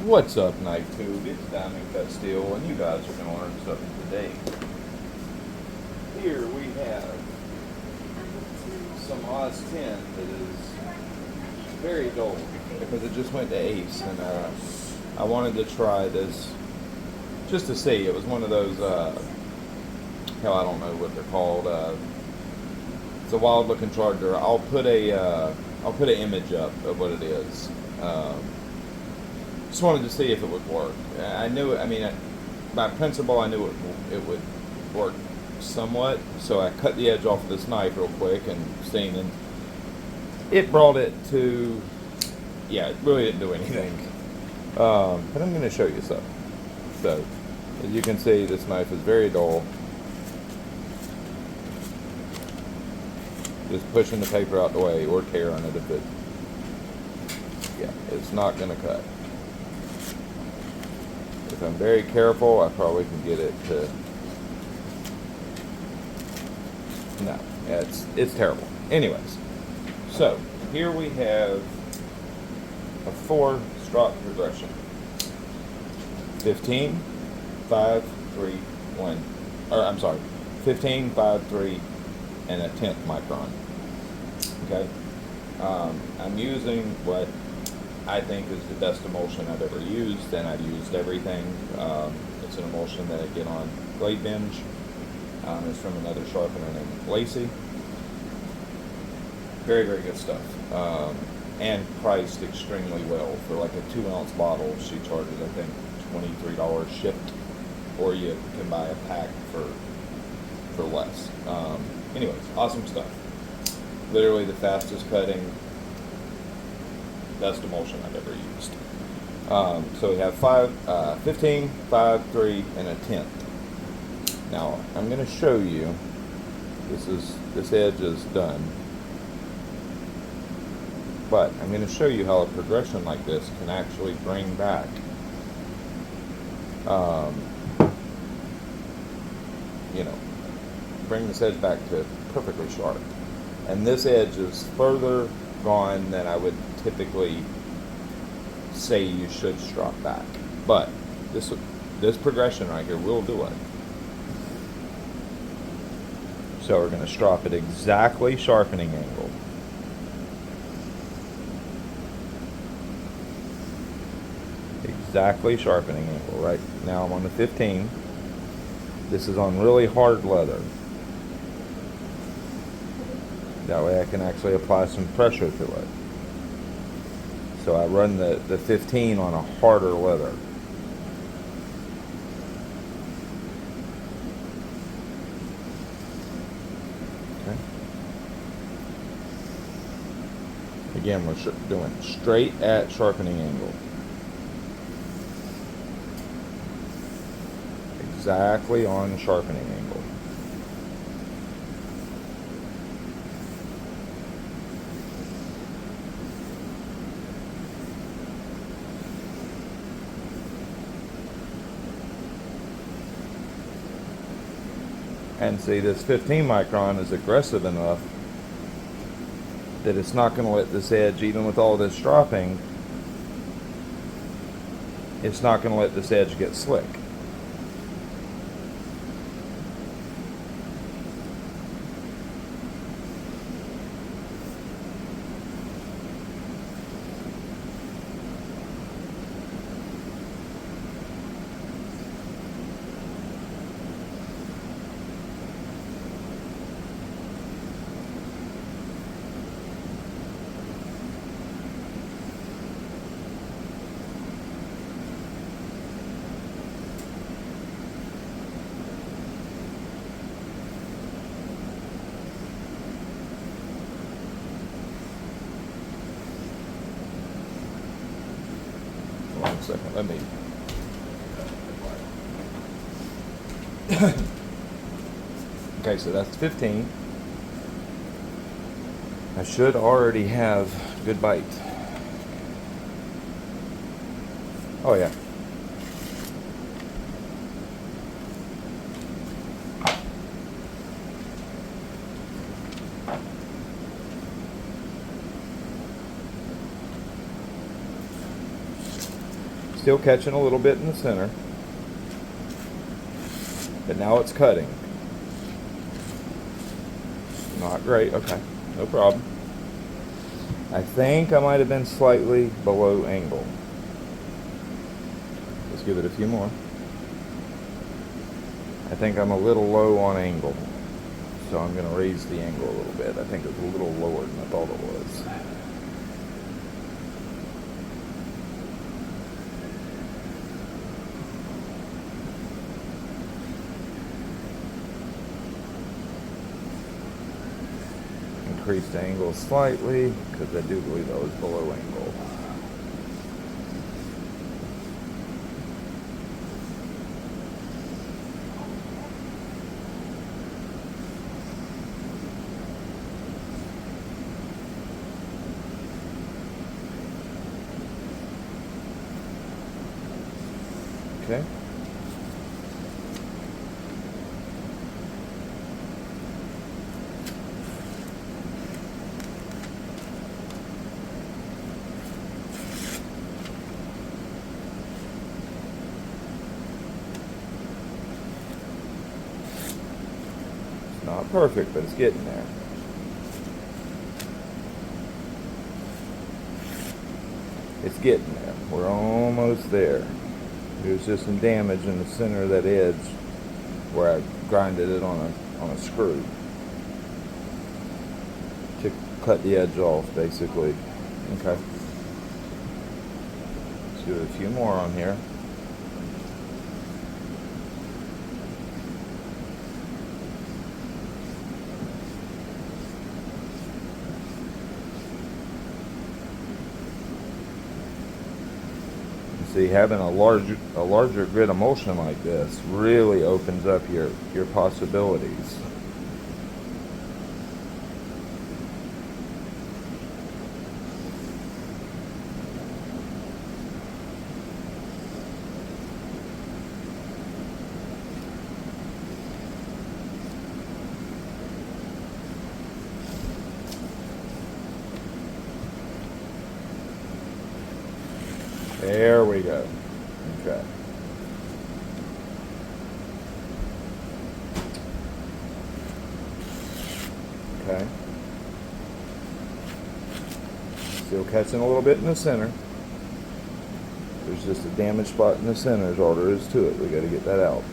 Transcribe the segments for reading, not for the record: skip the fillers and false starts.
What's up, Knife Tube? It's Diamond Cut Steel, and you guys are going to learn something today. Here we have some Oz 10 that is very dull because it just went to Ace, and I wanted to try this just to see. It was one of those, hell, I don't know what they're called. It's a wild-looking charger. I'll put an image up of what it is. Just wanted to see if it would work. I knew it. I mean, by principle, I knew it would work somewhat. So I cut the edge off of this knife real quick and seen, and it brought it to, yeah, it really didn't do anything. But I'm going to show you something. So, as you can see, this knife is very dull. Just pushing the paper out the way or tearing it if it, yeah, it's not going to cut. If I'm very careful, I probably can get it to, no, it's terrible. Anyways, so here we have a 4-strop progression. 15, 5, 3, 1, or I'm sorry, 15, 5, 3, and a 10th micron. Okay, I'm using what I think is the best emulsion I've ever used, and I've used everything. It's an emulsion that I get on Blade Binge. It's from another sharpener named Lacey. Very, very good stuff. And priced extremely well. For like a 2-ounce bottle, she charges, I think, $23 shipped, or you can buy a pack for less. Anyways, awesome stuff. Literally the fastest cutting, best emulsion I've ever used. So we have 15, 5, 3, and a 10th. Now I'm going to show you. This edge is done, but I'm going to show you how a progression like this can actually bring back bring this edge back to perfectly sharp. And this edge is further gone than I would typically say you should strop back. But this progression right here will do it. So we're going to strop it exactly sharpening angle. Exactly sharpening angle. Right now I'm on the 15. This is on really hard leather. That way I can actually apply some pressure to it. So I run the 15 on a harder leather. Okay. Again, we're doing straight at sharpening angle. Exactly on sharpening angle. And see, this 15 micron is aggressive enough that it's not going to let this edge, even with all this stropping, it's not going to let this edge get slick. One second, let me. Okay, so that's 15. I should already have good bite. Oh yeah. Still catching a little bit in the center, but now it's cutting. Not great. Okay, no problem. I think I might have been slightly below angle. Let's give it a few more. I think I'm a little low on angle, so I'm going to raise the angle a little bit. I think it's a little lower than I thought it was. Increase the angle slightly, because I do believe I was below angle. Okay. It's not perfect, but it's getting there. It's getting there. We're almost there. There's just some damage in the center of that edge where I grinded it on a screw to cut the edge off, basically. Okay. Let's do a few more on here. See, having a larger grit emulsion like this really opens up your possibilities. There we go. Okay. Okay. Still catching a little bit in the center. There's just a damaged spot in the center is all there is to it. We got to get that out.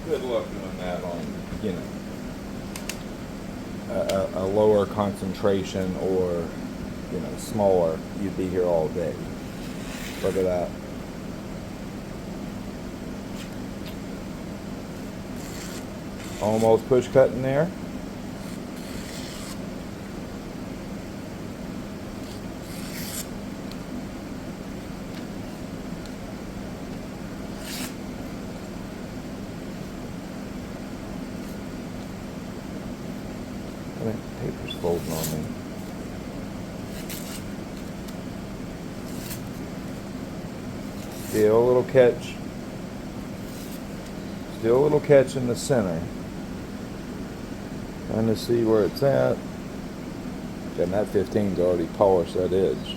Good luck doing that on, you know, a lower concentration or, you know, smaller. You'd be here all day. Look at that. Almost push cut in there. I think the paper's folding on me. Still a little catch. Still a little catch in the center. Trying to see where it's at. And that 15's already polished that edge.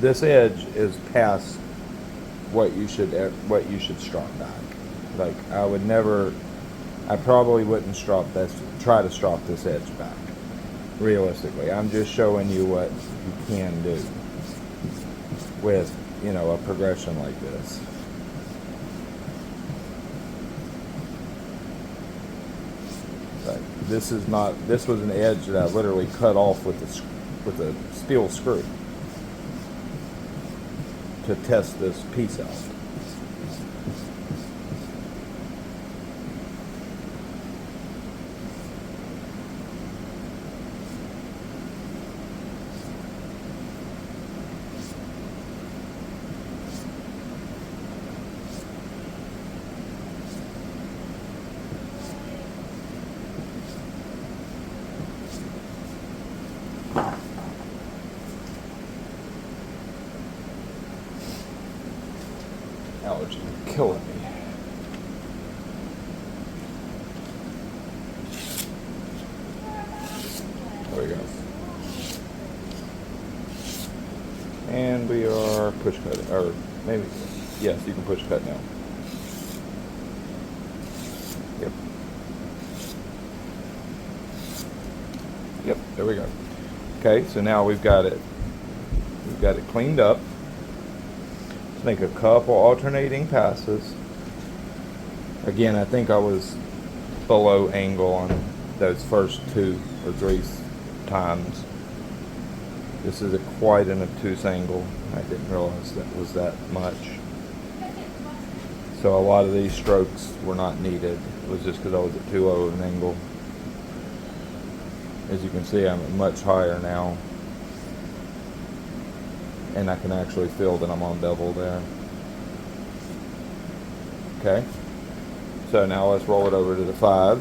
This edge is past what you should strop back. Like I probably wouldn't try to strop this edge back. Realistically, I'm just showing you what you can do with, you know, a progression like this. Like, this was an edge that I literally cut off with a steel screw to test this piece out. Allergy killing me. There we go. And we are push cutting, or maybe, yes, you can push cut now. Yep. Yep, there we go. Okay, so now we've got it cleaned up. Make a couple alternating passes. Again, I think I was below angle on those first 2 or 3 times. This is quite an obtuse angle. I didn't realize that was that much. So a lot of these strokes were not needed. It was just because I was at too low of an angle. As you can see, I'm at much higher now. And I can actually feel that I'm on bevel there. Okay. So now let's roll it over to the 5s.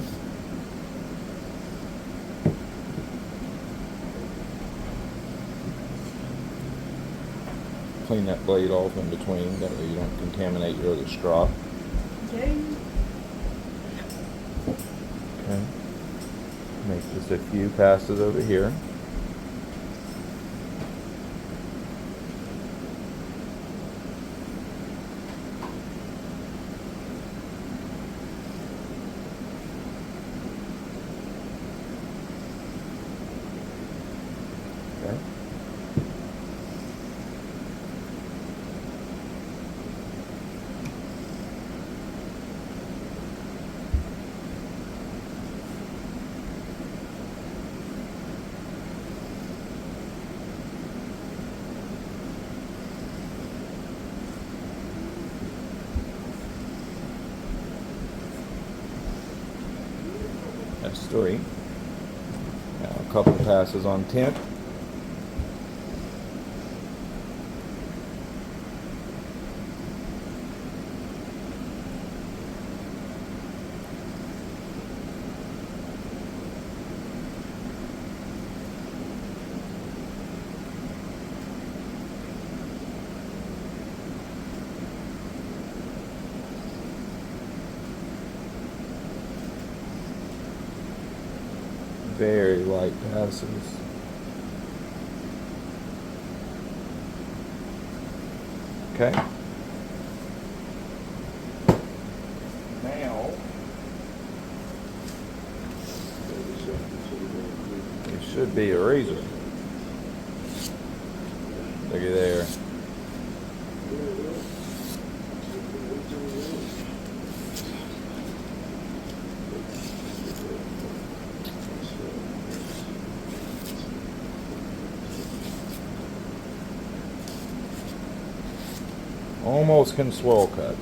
Clean that blade off in between, that way you don't contaminate your other strop. Okay. Okay. Make just a few passes over here. That's 3. Now a couple of passes on 10. Very light passes. Okay. Now, it should be a razor. Look at there. Almost can swirl cut.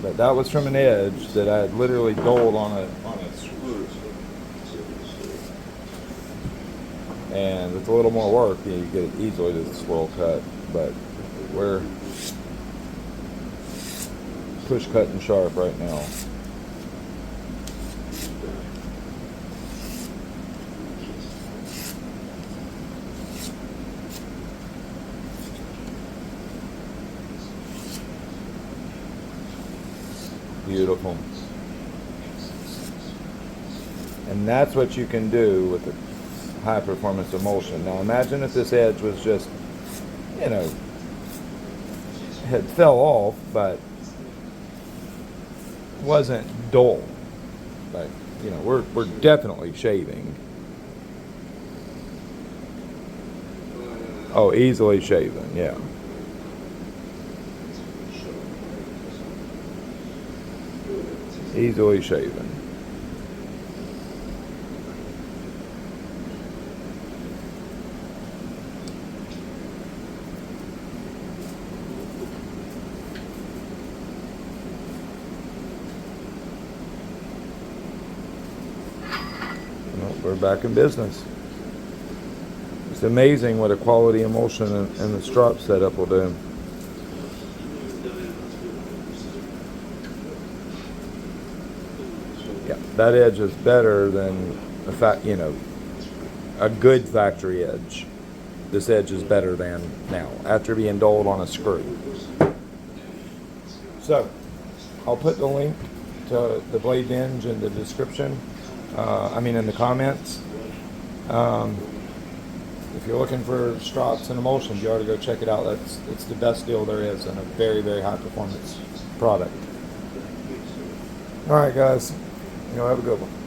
But that was from an edge that I had literally doled on a screw. And with a little more work, you get it easily to the swirl cut. But we're push cutting sharp right now. Beautiful. And that's what you can do with a high performance emulsion. Now imagine if this edge was just, had fell off, but wasn't dull. But, we're definitely shaving. Oh, easily shaven, yeah. Easily shaven. we're back in business. It's amazing what a quality emulsion and the strop setup will do. Yeah, that edge is better than a good factory edge. This edge is better than now, after being doled on a screw. So, I'll put the link to the blade hinge in the description. In the comments. If you're looking for strops and emulsions, you ought to go check it out. It's the best deal there is, and a very, very high performance product. All right, guys. Have a good one.